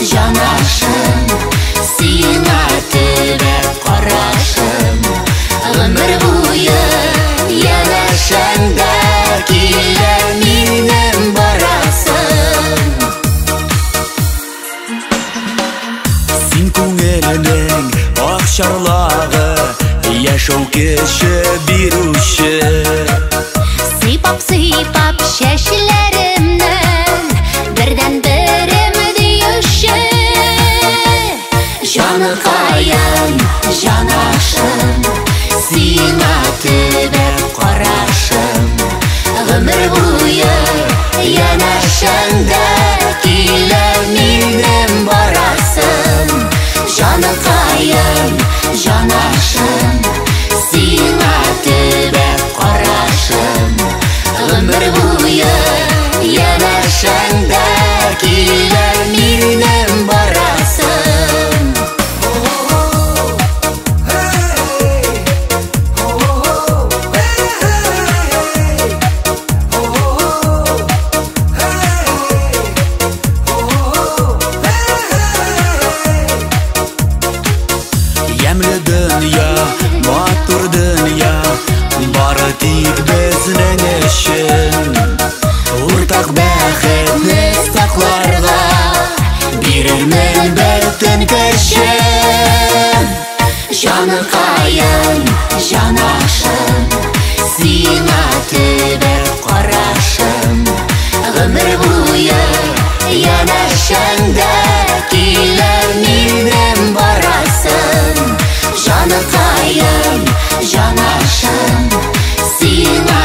жанашым, сиңа төбәп карашым. Гомер буе янәшәңдә килә минем барасым. Син күңелнең ак чарлагы, яшәү кеше бирүче. Сыйпап чәчләремнән бердән берем диюче. Җаныкаем, җанашым, сиңа төбәп карашым. Гомер буе янәшәңдә килә минем барасым. Җаныкаем, җанашым, сиңа төбәп карашым. Гомер буе янәшәңдә килә минем барасым. Ямлы дөнья, матур дөнья, бары тик безнең өчен. Уртак бәхетне сакларга бирермен бөтен көчем. Җаныкаем, җанашым, сиңа төбәп карашым. Гомер буе янәшәңдә килә минем барасым. Җаныкаем, җанашым, сиңа